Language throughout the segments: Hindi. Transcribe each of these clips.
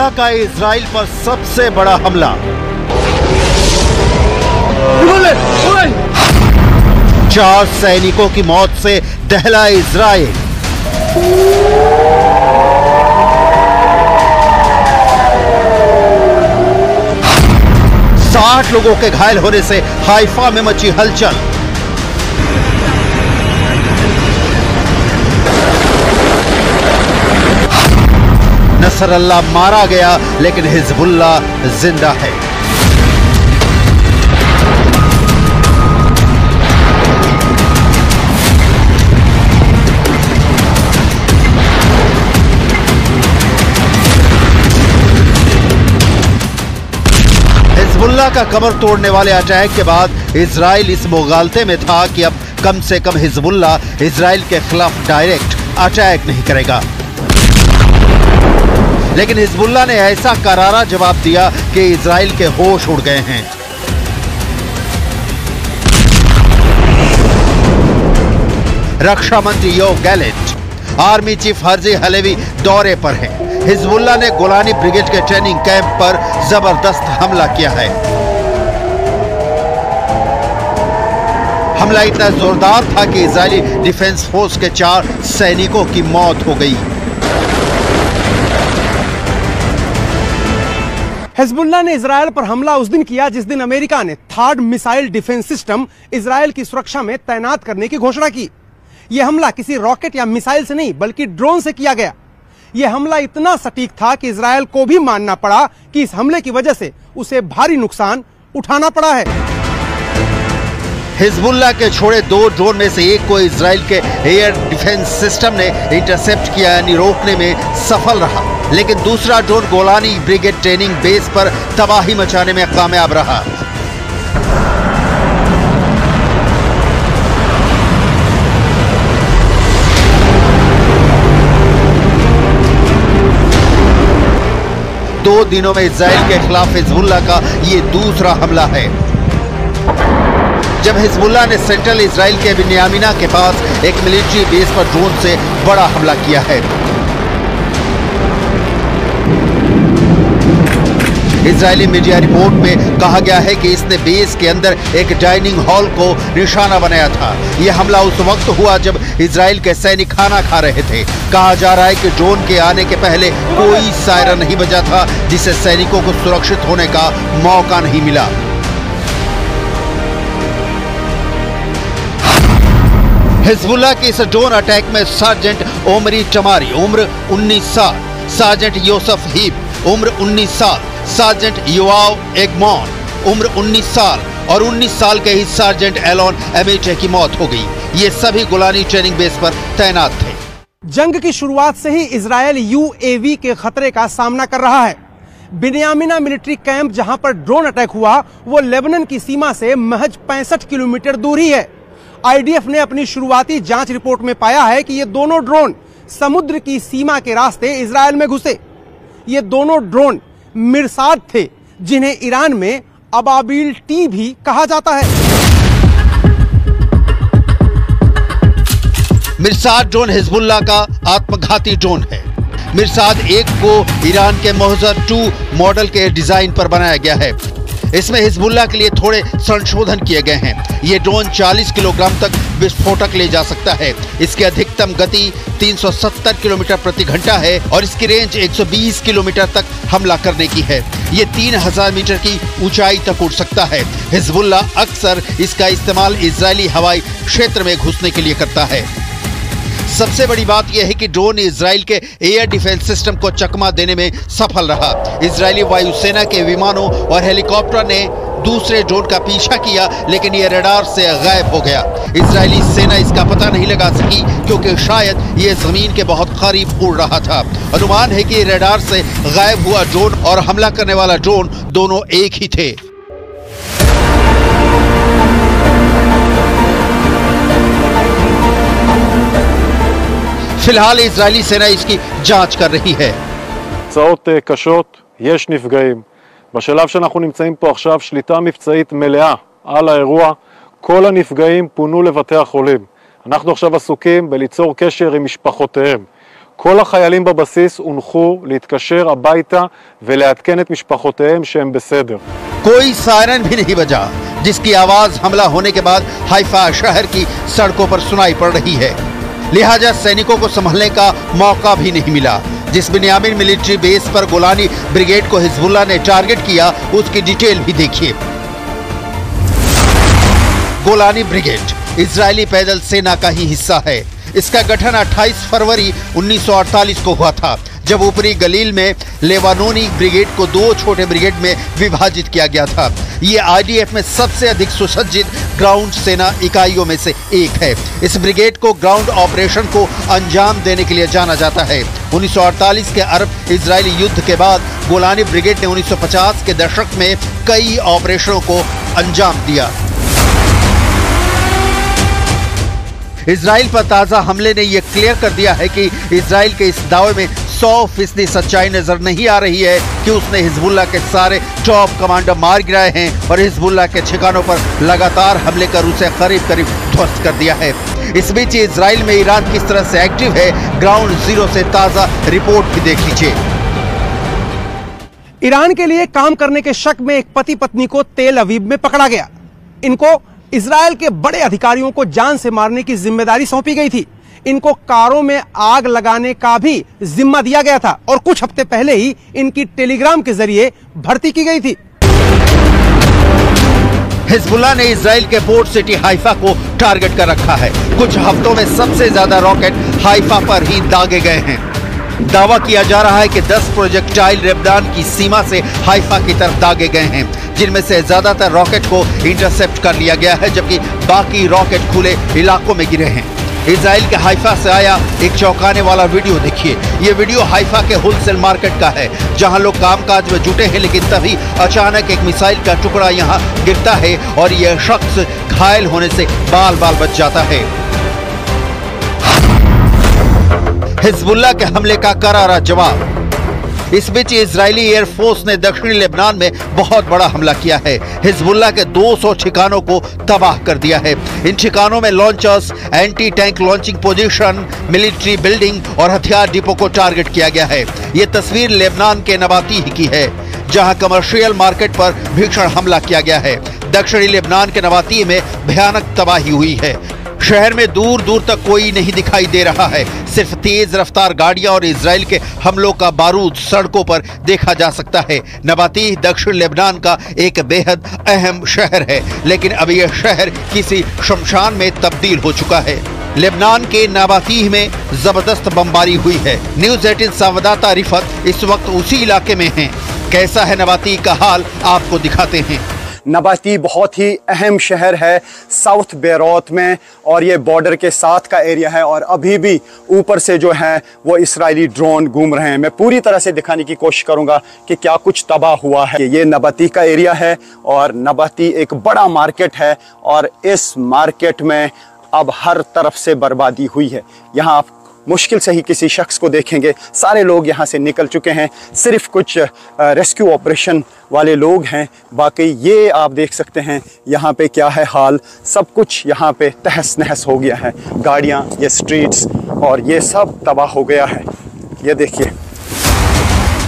हिजबुल्लाह का इजराइल पर सबसे बड़ा हमला। 4 सैनिकों की मौत से दहला इजराइल। साठ लोगों के घायल होने से हाइफा में मची हलचल। नसरल्लाह मारा गया लेकिन हिजबुल्लाह जिंदा है। हिजबुल्लाह का कमर तोड़ने वाले अटैक के बाद इजराइल इस मुगालते में था कि अब कम से कम हिजबुल्लाह इजराइल के खिलाफ डायरेक्ट अटैक नहीं करेगा। लेकिन हिजबुल्लाह ने ऐसा करारा जवाब दिया कि इजराइल के होश उड़ गए हैं। रक्षा मंत्री Yoav Gallant, army chief Herzi Halevi दौरे पर हैं। हिजबुल्लाह ने गोलानी ब्रिगेड के ट्रेनिंग कैंप पर जबरदस्त हमला किया है। हमला इतना जोरदार था कि इजरायली डिफेंस फोर्स के 4 सैनिकों की मौत हो गई। हिजबुल्लाह ने इजराइल पर हमला उस दिन किया जिस दिन अमेरिका ने third missile defence system Israel की सुरक्षा में तैनात करने की घोषणा की। यह हमला किसी रॉकेट या मिसाइल से नहीं बल्कि ड्रोन से किया गया। यह हमला इतना सटीक था कि इजराइल को भी मानना पड़ा कि इस हमले की वजह से उसे भारी नुकसान उठाना पड़ा है। हिजबुल्लाह के छोड़े 2 ड्रोन में से एक को इजराइल के एयर डिफेंस सिस्टम ने इंटरसेप्ट किया यानी रोकने में सफल रहा, लेकिन दूसरा drone Golani brigade training base पर तबाही मचाने में कामयाब रहा। दो दिनों में इजराइल के खिलाफ हिजबुल्लाह का ये दूसरा हमला है। जब हिजबुल्लाह ने सेंट्रल इजराइल के बिन्यामिना के पास एक मिलिट्री बेस पर ड्रोन से बड़ा हमला किया है। इजरायली मीडिया रिपोर्ट में कहा गया है कि इसने बेस के अंदर एक डाइनिंग हॉल को निशाना बनाया था। यह हमला उस वक्त हुआ जब इजराइल के सैनिक खाना खा रहे थे। कहा जा रहा है कि ड्रोन के आने के पहले कोई सायरन नहीं बजा था, जिससे सैनिकों को सुरक्षित होने का मौका नहीं मिला। हिजबुल्लाह की इस ड्रोन अटैक में सार्जेंट ओमरी टमारी उम्र 19 साल, सार्जेंट योसेफ हीप उम्र 19 साल, सार्जेंट योआव एगमॉन उम्र 19 साल और 19 साल के ही सार्जेंट एलोन एमेटे की मौत हो गई। ये सभी गोलानी ट्रेनिंग बेस पर तैनात थे। जंग की शुरुआत से ही इजरायल यूएवी के खतरे का सामना कर रहा है। बिन्यामिना मिलिट्री कैंप जहां पर ड्रोन अटैक हुआ वो लेबनान की सीमा से महज 65 किलोमीटर दूर ही है। आईडीएफ ने अपनी शुरुआती जांच रिपोर्ट में पाया है कि ये दोनों ड्रोन समुद्र की सीमा के रास्ते इजरायल में घुसे। ये दोनों ड्रोन मिरसाद थे, जिन्हें ईरान में अबाबिल टी भी कहा जाता है। मिरसाद ड्रोन हिजबुल्लाह का आत्मघाती ड्रोन है। मिरसाद 1 को ईरान के मोहजर 2 मॉडल के डिजाइन पर बनाया गया है। इसमें हिजबुल्लाह के लिए थोड़े संशोधन किए गए हैं। ये ड्रोन 40 किलोग्राम तक विस्फोटक ले जा सकता है। इसकी अधिकतम गति 370 किलोमीटर प्रति घंटा है और इसकी रेंज 120 किलोमीटर तक हमला करने की है। ये 3000 मीटर की ऊंचाई तक उड़ सकता है। हिजबुल्लाह अक्सर इसका इस्तेमाल इजरायली हवाई क्षेत्र में घुसने के लिए करता है। सबसे बड़ी बात यह है कि ड्रोन इजराइल के एयर डिफेंस सिस्टम को चकमा देने में सफल रहा। इजरायली वायुसेना के विमानों और हेलीकॉप्टर ने दूसरे ड्रोन का पीछा किया, लेकिन यह रडार से गायब हो गया। इजरायली सेना इसका पता नहीं लगा सकी क्योंकि शायद यह जमीन के बहुत करीब उड़ रहा था। अनुमान है कि रडार से गायब हुआ ड्रोन और हमला करने वाला ड्रोन दोनों एक ही थे। फिलहाल इजरायली सेना इसकी जांच कर रही है। תוצאות קשות, יש נפגעים. בשלב שאנחנו נמצאים פה עכשיו שליטה מבצעית מלאה על האירוע. כל הנפגעים פונו לבתי החולים. אנחנו עכשיו עסוקים בליצור קשר עם משפחותיהם. כל החיילים בבסיס הונחו להתקשר הביתה ולעדכן את משפחותיהם שהם בסדר. कोई सायरन भी नहीं बजा, जिसकी आवाज हमला होने के बाद हाइफा शहर की सड़कों पर सुनाई पड़ रही है। लिहाजा सैनिकों को संभलने का मौका भी नहीं मिला। जिस बिन्यामिन मिलिट्री बेस पर गोलानी ब्रिगेड को हिजबुल्लाह ने टारगेट किया, उसकी डिटेल भी देखिए। गोलानी ब्रिगेड इजरायली पैदल सेना का ही हिस्सा है। इसका गठन 28 फरवरी 1948 को हुआ था, जब ऊपरी गलील में लेबानोनी ब्रिगेड को 2 छोटे ब्रिगेड में विभाजित किया गया था। ये आईडीएफ में सबसे अधिक सुसज्जित ग्राउंड सेना इकाइयों में से एक है। इस ब्रिगेड को ग्राउंड ऑपरेशन को अंजाम देने के लिए जाना जाता है। 1948 के अरब इजरायली युद्ध के बाद गोलानी ब्रिगेड ने 1950 के दशक में कई ऑपरेशनों को अंजाम दिया। इजराइल पर ताजा हमले ने यह क्लियर कर दिया है कि इजराइल के इस दावे में 100% सच्चाई नजर नहीं आ रही है कि उसने हिजबुल्लाह के सारे टॉप कमांडर मार गिराए हैं और हिजबुल्लाह के ठिकानों पर लगातार हमले कर उसे करीब करीब ध्वस्त कर दिया है। इस बीच इजराइल में ईरान किस तरह से एक्टिव है, ग्राउंड जीरो से ताजा रिपोर्ट भी देख लीजिए। ईरान के लिए काम करने के शक में एक पति पत्नी को तेल अवीव में पकड़ा गया। इनको इजराइल के बड़े अधिकारियों को जान से मारने की जिम्मेदारी सौंपी गई थी। इनको कारों में आग लगाने का भी जिम्मा दिया गया था और कुछ हफ्ते पहले ही इनकी टेलीग्राम के जरिए भर्ती की गई थी। हिजबुल्लाह ने इजराइल के पोर्ट सिटी हाइफा को टारगेट कर रखा है। कुछ हफ्तों में सबसे ज्यादा रॉकेट हाइफा पर ही दागे गए हैं। दावा किया जा रहा है कि 10 प्रोजेक्टाइल लेबनान की सीमा से हाइफा की तरफ दागे गए हैं, जिनमें से ज्यादातर रॉकेट को इंटरसेप्ट कर लिया गया है, जबकि बाकी रॉकेट खुले इलाकों में गिरे हैं। इजराइल के हाइफा से आया एक चौंकाने वाला वीडियो देखिए। ये वीडियो हाइफा के होलसेल मार्केट का है, जहां लोग कामकाज में जुटे हैं, लेकिन तभी अचानक एक मिसाइल का टुकड़ा यहां गिरता है और यह शख्स घायल होने से बाल बाल बच जाता है। हिजबुल्लाह के हमले का करारा जवाब। इस बीच इजरायली एयरफोर्स ने दक्षिणी लेबनान में बहुत बड़ा हमला किया है। हिजबुल्लाह के 200 ठिकानों को तबाह कर दिया है। इन ठिकानों में launchers, anti tank launching position, military building और हथियार डिपो को टारगेट किया गया है। ये तस्वीर लेबनान के नबातीह की है, जहां कमर्शियल मार्केट पर भीषण हमला किया गया है। दक्षिणी लेबनान के नबातीह में भयानक तबाही हुई है। शहर में दूर दूर तक कोई नहीं दिखाई दे रहा है। सिर्फ तेज रफ्तार गाड़ियां और इजराइल के हमलों का बारूद सड़कों पर देखा जा सकता है। नबातीह दक्षिण लेबनान का एक बेहद अहम शहर है, लेकिन अब यह शहर किसी शमशान में तब्दील हो चुका है। लेबनान के नबातीह में जबरदस्त बमबारी हुई है। न्यूज़ 18 संवाददाता रिफत इस वक्त उसी इलाके में हैं। कैसा है नबातीह का हाल, आपको दिखाते हैं। नबातीह बहुत ही अहम शहर है साउथ बेरूत में, और ये बॉर्डर के साथ का एरिया है, और अभी भी ऊपर से जो है वो इजरायली ड्रोन घूम रहे हैं। मैं पूरी तरह से दिखाने की कोशिश करूंगा कि क्या कुछ तबाह हुआ है। ये नबातीह का एरिया है और नबातीह एक बड़ा मार्केट है, और इस मार्केट में अब हर तरफ से बर्बादी हुई है। यहाँ आप मुश्किल से ही किसी शख्स को देखेंगे। सारे लोग यहाँ से निकल चुके हैं, सिर्फ कुछ रेस्क्यू ऑपरेशन वाले लोग हैं। बाकी ये आप देख सकते हैं यहाँ पे क्या है हाल। सब कुछ यहाँ पे तहस नहस हो गया है। गाड़ियाँ, ये स्ट्रीट्स और ये सब तबाह हो गया है। ये देखिए,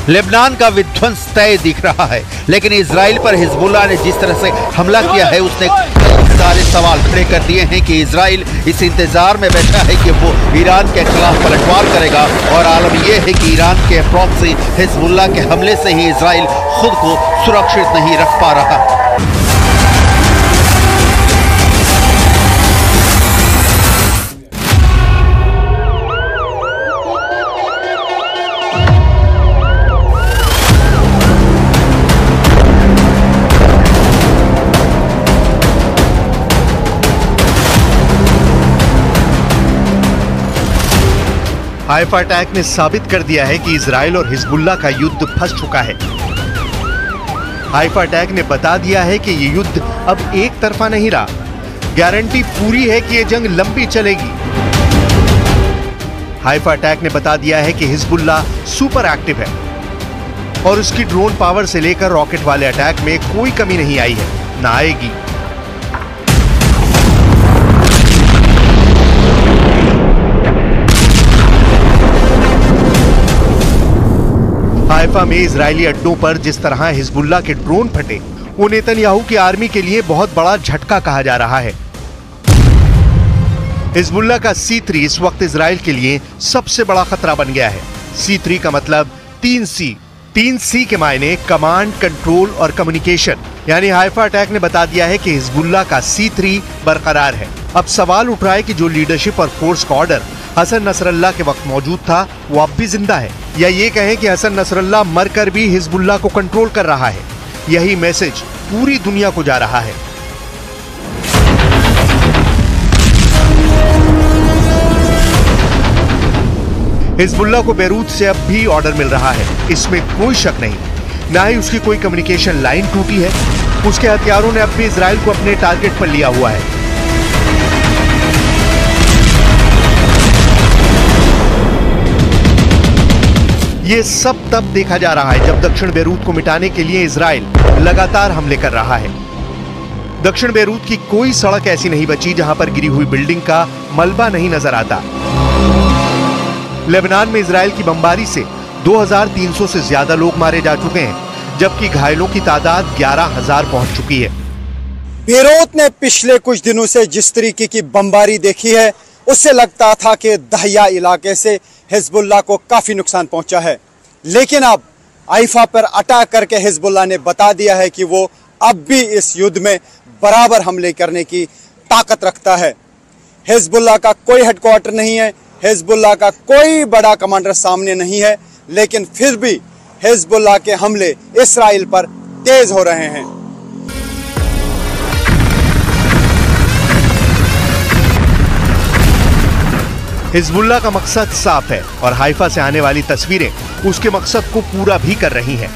लेबनान का विध्वंस तय दिख रहा है, लेकिन इजराइल पर हिजबुल्लाह ने जिस तरह से हमला किया है, उसने सारे सवाल खड़े कर दिए हैं कि इजराइल इस इंतजार में बैठा है कि वो ईरान के खिलाफ पलटवार करेगा। और आलम यह है कि ईरान के प्रॉक्सी हिजबुल्लाह के हमले से ही इजराइल खुद को सुरक्षित नहीं रख पा रहा। हाइफा अटैक ने साबित कर दिया है कि इजराइल और हिजबुल्लाह का युद्ध फंस चुका है। हाइफा अटैक ने बता दिया है कि ये युद्ध अब एक तरफा नहीं रहा। गारंटी पूरी है कि ये जंग लंबी चलेगी। हाइफा अटैक ने बता दिया है कि हिजबुल्लाह सुपर एक्टिव है और उसकी ड्रोन पावर से लेकर रॉकेट वाले अटैक में कोई कमी नहीं आई है, ना आएगी। हाइफा में इजरायली अड्डों पर जिस तरह हिजबुल्लाह के ड्रोन फटे, वो नेतन्याहू की आर्मी के लिए बहुत बड़ा झटका कहा जा रहा है। हिजबुल्लाह का C3 इस वक्त इजराइल के लिए सबसे बड़ा खतरा बन गया है। C3 का मतलब 3C। 3C के मायने कमांड, कंट्रोल और कम्युनिकेशन। यानी हाइफा अटैक ने बता दिया है कि हिजबुल्लाह का C3 बरकरार है। अब सवाल उठ रहा है कि जो लीडरशिप और फोर्स का ऑर्डर हसन नसरल्लाह के वक्त मौजूद था, वो अब भी जिंदा है, या ये कहें कि हसन नसरल्लाह मरकर भी हिजबुल्लाह को कंट्रोल कर रहा है। यही मैसेज पूरी दुनिया को जा रहा है। हिजबुल्लाह को बैरूत से अब भी ऑर्डर मिल रहा है, इसमें कोई शक नहीं। ना ही उसकी कोई कम्युनिकेशन लाइन टूटी है। उसके हथियारों ने अब भी इजराइल को अपने टारगेट पर लिया हुआ है। ये सब तब देखा जा रहा है जब दक्षिण बैरूत को मिटाने के लिए इजराइल लगातार हमले कर रहा है। दक्षिण बैरूत की कोई सड़क ऐसी नहीं बची जहां पर गिरी हुई बिल्डिंग का मलबा नहीं नजर आता। लेबनान में इजराइल की बमबारी से 2300 से ज्यादा लोग मारे जा चुके हैं, जबकि घायलों की तादाद 11,000 पहुंच चुकी है। बेरूत ने पिछले कुछ दिनों से जिस तरीके की बमबारी देखी है, उससे लगता था कि दहिया इलाके से हिजबुल्लाह को काफी नुकसान पहुंचा है। लेकिन अब हाइफा पर अटैक करके हिजबुल्लाह ने बता दिया है कि वो अब भी इस युद्ध में बराबर हमले करने की ताकत रखता है। हिजबुल्लाह का कोई हेडक्वार्टर नहीं है, हिजबुल्लाह का कोई बड़ा कमांडर सामने नहीं है, लेकिन फिर भी हिजबुल्लाह के हमले इस्राइल पर तेज हो रहे हैं। हिजबुल्लाह का मकसद साफ है और हाइफा से आने वाली तस्वीरें उसके मकसद को पूरा भी कर रही हैं।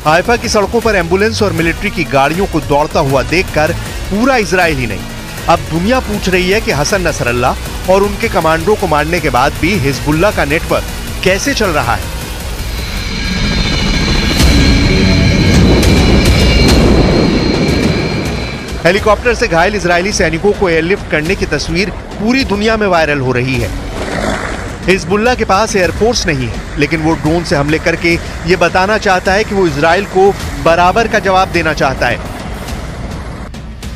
हाइफा की सड़कों पर एम्बुलेंस और मिलिट्री की गाड़ियों को दौड़ता हुआ देखकर पूरा इजराइल ही नहीं, अब दुनिया पूछ रही है कि हसन नसरल्लाह और उनके कमांडरों को मारने के बाद भी हिजबुल्लाह का नेटवर्क कैसे चल रहा है। हेलीकॉप्टर से घायल इजरायली सैनिकों को एयरलिफ्ट करने की तस्वीर पूरी दुनिया में वायरल हो रही है। हिजबुल्लाह के पास एयरफोर्स नहीं है, लेकिन वो ड्रोन से हमले करके ये बताना चाहता है कि वो इजराइल को बराबर का जवाब देना चाहता है।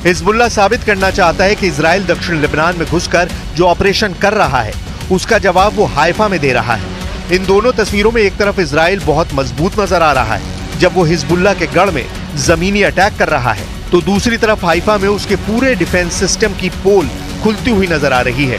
हिजबुल्लाह साबित करना चाहता है कि इजराइल दक्षिण लेबनान में घुसकर जो ऑपरेशन कर रहा है, उसका जवाब वो हाइफा में दे रहा है। इन दोनों तस्वीरों में एक तरफ इजराइल बहुत मजबूत नजर आ रहा है जब वो हिजबुल्लाह के गढ़ में जमीनी अटैक कर रहा है, तो दूसरी तरफ हाइफा में उसके पूरे डिफेंस सिस्टम की पोल खुलती हुई नजर आ रही है।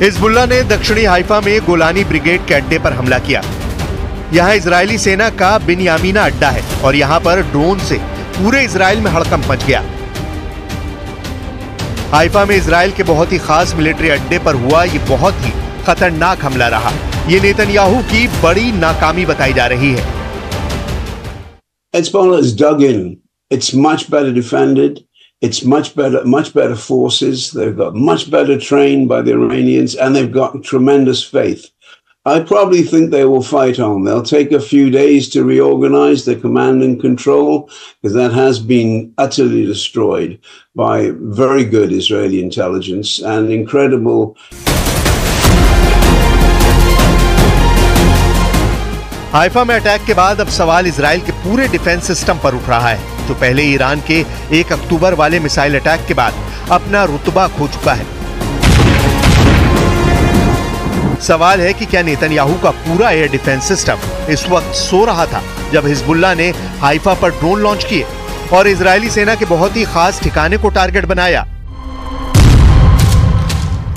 हिजबुल्लाह ने दक्षिणी हाइफा में गोलानी ब्रिगेड के अड्डे पर हमला किया। यहाँ इजरायली सेना का बिन्यामीना अड्डा है और यहाँ पर ड्रोन से पूरे इजराइल में हड़कंप मच गया। हाइफा में इजराइल के बहुत ही खास मिलिट्री अड्डे पर हुआ ये बहुत ही खतरनाक हमला रहा। ये नेतन्याहू की बड़ी नाकामी बताई जा रही है। Hezbollah is dug in. It's much better defended. It's much better forces. They've got much better trained by the Iranians, and they've got tremendous faith. I probably think they will fight on. They'll take a few days to reorganize the command and control, because that has been utterly destroyed by very good Israeli intelligence and incredible. Haifa में अटैक के बाद अब सवाल इजराइल के पूरे डिफेंस सिस्टम पर उठ रहा है, जो पहले ईरान के 1 अक्टूबर वाले मिसाइल अटैक के बाद अपना रुतबा खो चुका है। सवाल है कि क्या नेतन्याहू का पूरा एयर डिफेंस सिस्टम इस वक्त सो रहा था जब हिजबुल्लाह ने हाइफा पर ड्रोन लॉन्च किए और इजरायली सेना के बहुत ही खास ठिकाने को टारगेट बनाया।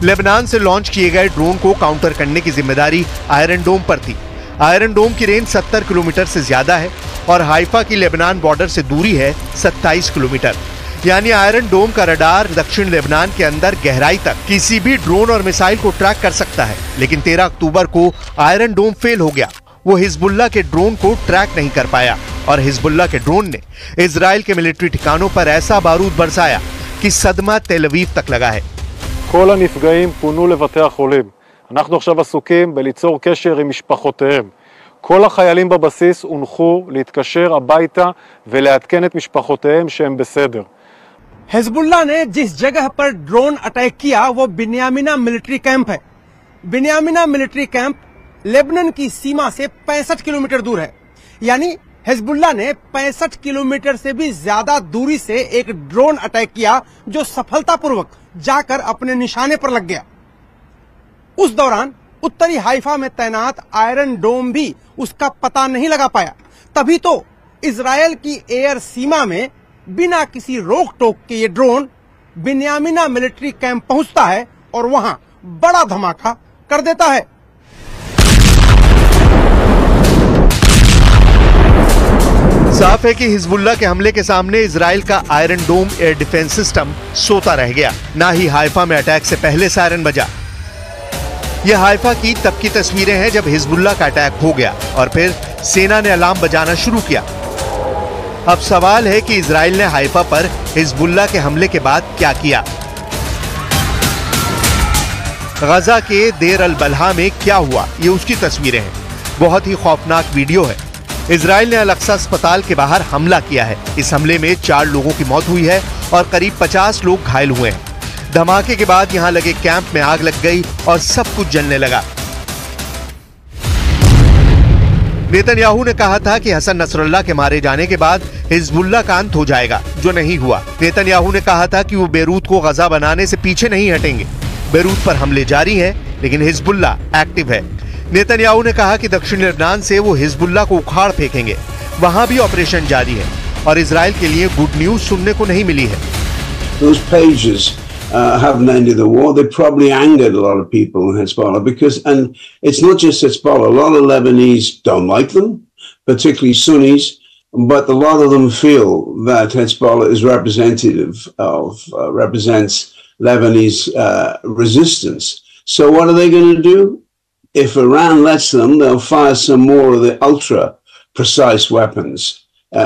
लेबनान से लॉन्च किए गए ड्रोन को काउंटर करने की जिम्मेदारी आयरन डोम पर थी। आयरन डोम की रेंज 70 किलोमीटर से ज्यादा है और हाइफा की लेबनान बॉर्डर से दूरी है 27 किलोमीटर। यानी आयरन डोम का रडार दक्षिण लेबनान के अंदर गहराई तक किसी भी ड्रोन और मिसाइल को ट्रैक कर सकता है। लेकिन 13 अक्टूबर को आयरन डोम फेल हो गया। वो हिजबुल्लाह के ड्रोन को ट्रैक नहीं कर पाया और हिजबुल्लाह के ड्रोन ने इजराइल के मिलिट्री ठिकानों पर ऐसा बारूद बरसाया कि सदमा तेल अवीव तक लगा है। כל הנפגעים פונו לבתי החולים. אנחנו עכשיו עסוקים בליצור קשר עם משפחותיהם. כל החיילים בבסיס הונחו להתקשר הביתה ולעדכן את משפחותיהם שהם בסדר. हिजबुल्लाह ने जिस जगह पर ड्रोन अटैक किया वो बिन्यामिना मिलिट्री कैंप है। बिन्यामिना मिलिट्री कैंप लेबनान की सीमा से 65 किलोमीटर दूर है। यानी हिजबुल्लाह ने 65 किलोमीटर से भी ज्यादा दूरी से एक ड्रोन अटैक किया जो सफलतापूर्वक जाकर अपने निशाने पर लग गया। उस दौरान उत्तरी हाइफा में तैनात आयरन डोम भी उसका पता नहीं लगा पाया। तभी तो इजरायल की एयर सीमा में बिना किसी रोक टोक के ये ड्रोन बिन्यामिना मिलिट्री कैंप पहुंचता है और वहां बड़ा धमाका कर देता है। साफ है कि हिजबुल्लाह के हमले के सामने इजराइल का आयरन डोम एयर डिफेंस सिस्टम सोता रह गया। ना ही हाइफा में अटैक से पहले सायरन बजा। यह हाइफा की तब की तस्वीरें हैं जब हिजबुल्लाह का अटैक हो गया और फिर सेना ने अलार्म बजाना शुरू किया। अब सवाल है कि इजराइल ने हाइफा पर हिजबुल्लाह के हमले के बाद क्या किया। गजा के देर अल बलहा में क्या हुआ, ये उसकी तस्वीरें हैं। बहुत ही खौफनाक वीडियो है। इजराइल ने अल अक्सा अस्पताल के बाहर हमला किया है। इस हमले में 4 लोगों की मौत हुई है और करीब 50 लोग घायल हुए हैं। धमाके के बाद यहां लगे कैंप में आग लग गई और सब कुछ जलने लगा। नेतन्याहू ने कहा था कि हसन नसरुल्लाह के मारे जाने के बाद हिजबुल्लाह का अंत हो जाएगा, जो नहीं हुआ। नेतन्याहू ने कहा था कि वो बेरूत को गजा बनाने से पीछे नहीं हटेंगे। बेरूत पर हमले जारी हैं, लेकिन हिजबुल्लाह एक्टिव है। नेतन्याहू ने कहा कि दक्षिण लेबनान से वो हिजबुल्लाह को उखाड़ फेंकेंगे। वहां भी ऑपरेशन जारी है और इजराइल के लिए गुड न्यूज सुनने को नहीं मिली है। Those pages haven't ended the war. They probably angered a lot of people in Hezbollah because, and it's not just Hezbollah, a lot of Lebanese don't like them, particularly Sunnis, but a lot of them feel that Hezbollah is representative of, represents Lebanese resistance. So what are they going to do? If Iran lets them, they'll fire some more of the ultra precise weapons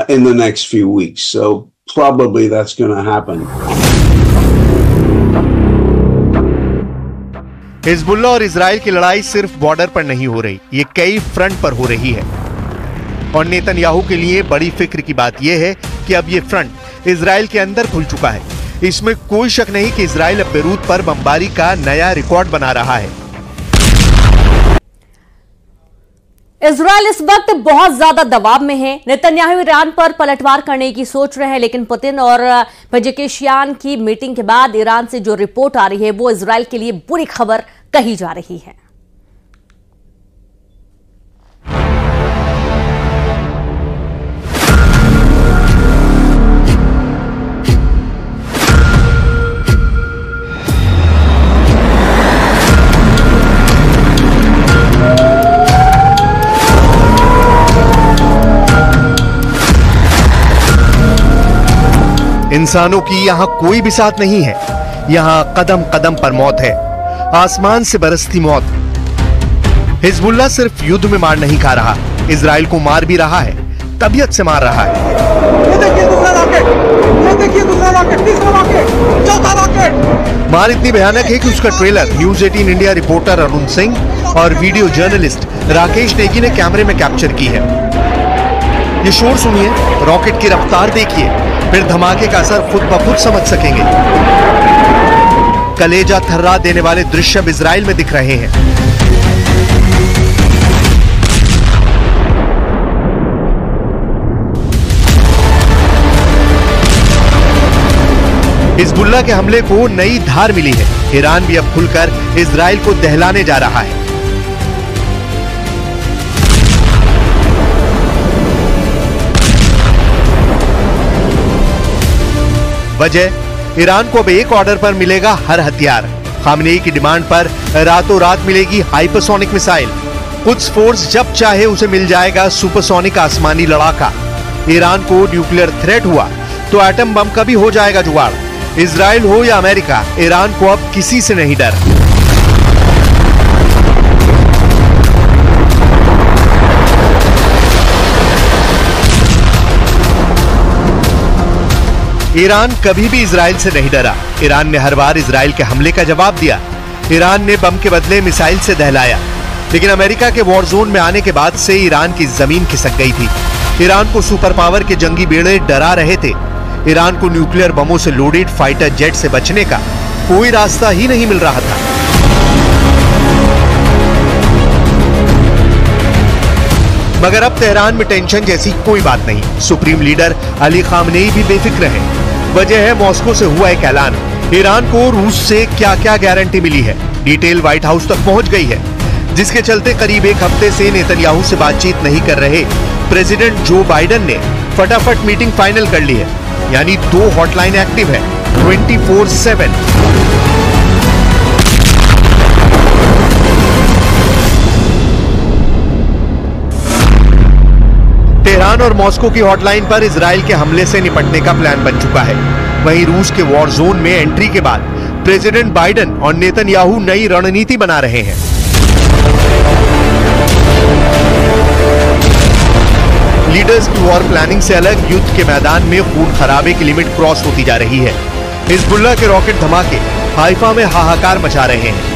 in the next few weeks. So probably that's going to happen. Hezbollah और इजराइल की लड़ाई सिर्फ बॉर्डर पर नहीं हो रही, ये कई फ्रंट पर हो रही है। और नेतन्याहू के लिए बड़ी फिक्र की बात यह है कि अब ये फ्रंट इजराइल के अंदर खुल चुका है। इसमें कोई शक नहीं कि इजराइल अब बेरूत पर बमबारी का नया रिकॉर्ड बना रहा है। इजराइल इस वक्त बहुत ज्यादा दबाव में है। नेतन्याहू ईरान पर पलटवार करने की सोच रहे हैं, लेकिन पुतिन और पेजेकिशियान की मीटिंग के बाद ईरान से जो रिपोर्ट आ रही है वो इजराइल के लिए बुरी खबर कही जा रही है। इंसानों की यहां कोई भी साथ नहीं है। यहां कदम कदम पर मौत है, आसमान से बरसती मौत। हिजबुल्लाह सिर्फ युद्ध में मार नहीं खा रहा, इजराइल को मार भी रहा है, तबीयत से मार रहा है। ये देखिए दूसरा रॉकेट, ये देखिए दूसरा रॉकेट, तीसरा रॉकेट, चौथा रॉकेट। मार इतनी भयानक है कि उसका trailer news 18 India reporter Arun Singh और वीडियो जर्नलिस्ट राकेश नेगी ने कैमरे में कैप्चर की है। ये शोर सुनिए, रॉकेट की रफ्तार देखिए, फिर धमाके का असर खुद ब खुद समझ सकेंगे। कलेजा थर्रा देने वाले दृश्य अब इजराइल में दिख रहे हैं। हिजबुल्लाह के हमले को नई धार मिली है। ईरान भी अब खुलकर इजराइल को दहलाने जा रहा है। वजह, ईरान को अब एक ऑर्डर पर मिलेगा हर हथियार। खामनेई की डिमांड पर रातों रात मिलेगी हाइपरसोनिक मिसाइल। कुछ फोर्स जब चाहे उसे मिल जाएगा सुपरसोनिक आसमानी लड़ाका। ईरान को न्यूक्लियर थ्रेट हुआ तो एटम बम का भी हो जाएगा जुगाड़। इजराइल हो या अमेरिका, ईरान को अब किसी से नहीं डर। ईरान कभी भी इजराइल से नहीं डरा। ईरान ने हर बार इजराइल के हमले का जवाब दिया। ईरान ने बम के बदले मिसाइल से दहलाया, लेकिन अमेरिका के वॉर जोन में आने के बाद से ईरान की जमीन खिसक गई थी। ईरान को सुपर पावर के जंगी बेड़े डरा रहे थे। ईरान को न्यूक्लियर बमों से लोडेड फाइटर जेट से बचने का कोई रास्ता ही नहीं मिल रहा था। मगर अब तेहरान में टेंशन जैसी कोई बात नहीं। सुप्रीम लीडर अली खामनेई भी बेफिक्र है। वजह है मॉस्को से हुआ एक ऐलान। ईरान को रूस से क्या क्या गारंटी मिली है, डिटेल व्हाइट हाउस तक पहुंच गई है, जिसके चलते करीब एक हफ्ते से नेतन्याहू से बातचीत नहीं कर रहे प्रेसिडेंट जो बाइडेन ने फटाफट मीटिंग फाइनल कर ली है। यानी 2 हॉटलाइन एक्टिव है 24/7। तेहरान और मॉस्को की हॉटलाइन पर इजराइल के हमले से निपटने का प्लान बन चुका है। वहीं रूस के वॉर जोन में एंट्री के बाद प्रेसिडेंट बाइडेन और नेतन्याहू नई रणनीति बना रहे हैं। लीडर्स की वॉर प्लानिंग से अलग युद्ध के मैदान में खून खराबे की लिमिट क्रॉस होती जा रही है। हिजबुल्लाह के रॉकेट धमाके हाइफा में हाहाकार मचा रहे हैं।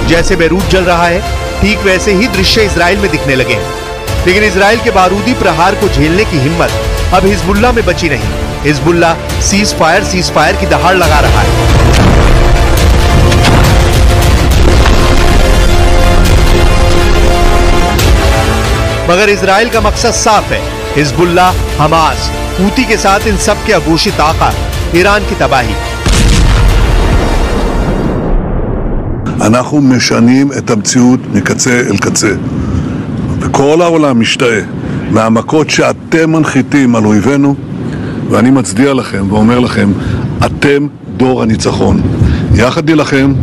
जैसे बेरूत जल रहा है, ठीक वैसे ही दृश्य इजराइल में दिखने लगे हैं। लेकिन इजराइल के बारूदी प्रहार को झेलने की हिम्मत अब हिजबुल्लाह में बची नहीं। हिजबुल्लाह सीज फायर की दहाड़ लगा रहा है। मगर इजराइल का मकसद साफ है। हिजबुल्लाह, हमास, हूती के साथ इन सब के अघोषित आका ईरान की तबाही। אנחנו משנים את המציאות מקצה אל קצה. וכל העולם משתאה מהמכות שאתם מנחיתים על אויבינו, ואני מצדיע לכם ואומר לכם, אתם דור הניצחון. יחד נילחם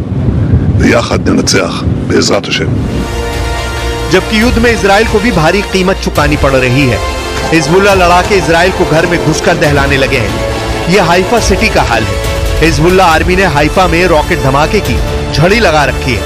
ויחד ננצח, בעזרת השם. जबकि युद्ध में इजराइल को भी भारी कीमत चुकानी पड़ रही है। हिजबुल्लाह लड़ाके इजराइल को घर में घुसकर दहलाने लगे हैं। यह हाइफा सिटी का हाल है। हिजबुल्लाह आर्मी ने हाइफा में रॉकेट धमाके की झड़ी लगा रखी है।